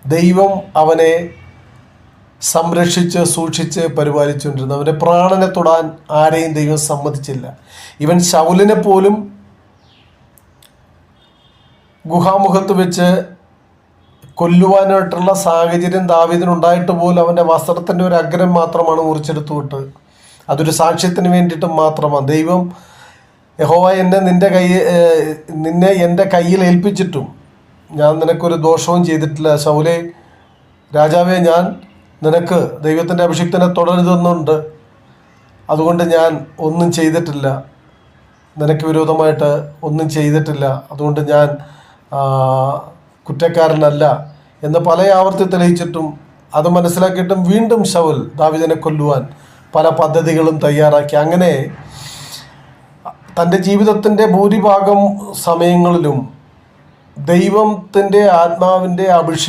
ദൈവം അവനെ സംരക്ഷിച്ച് സൂക്ഷിച്ച് പരിപാലിച്ചുകൊണ്ടിരുന്നു. അവൻ്റെ പ്രാണനെ തൊടാൻ ആരെയും ദൈവം സമ്മതിച്ചില്ല. ഇവൻ ശൗലിനെ പോലും ഗുഹാമുഖത്ത് വെച്ച് കൊല്ലുവാനായിട്ടുള്ള സാഹചര്യം ദാവീദിനുണ്ടായിട്ട് പോലും അവൻ്റെ വസ്ത്രത്തിൻ്റെ ഒരു അഗ്രം മാത്രമാണ് മുറിച്ചെടുത്തു വിട്ട്. അതൊരു സാക്ഷ്യത്തിന് വേണ്ടിയിട്ട് മാത്രമാണ്. ദൈവം യഹോവ നിന്നെ എൻ്റെ കയ്യിൽ ഏൽപ്പിച്ചിട്ടും ഞാൻ നിനക്കൊരു ദോഷവും ചെയ്തിട്ടില്ല. ശൗലേ രാജാവേ, ഞാൻ നിനക്ക് ദൈവത്തിൻ്റെ അഭിഷിക്തനെ തുടരുതെന്നുണ്ട്, അതുകൊണ്ട് ഞാൻ ഒന്നും ചെയ്തിട്ടില്ല, നിനക്ക് വിരോധമായിട്ട് ഒന്നും ചെയ്തിട്ടില്ല, അതുകൊണ്ട് ഞാൻ കുറ്റക്കാരനല്ല എന്ന് പല ആവർത്തി തെളിയിച്ചിട്ടും അത് മനസ്സിലാക്കിയിട്ടും വീണ്ടും ശൗൽ ദാവീദിനെ കൊല്ലുവാൻ പല പദ്ധതികളും തയ്യാറാക്കി. അങ്ങനെ തൻ്റെ ജീവിതത്തിൻ്റെ ഭൂരിഭാഗം സമയങ്ങളിലും ദൈവത്തിൻ്റെ ആത്മാവിൻ്റെ അഭിഷേകം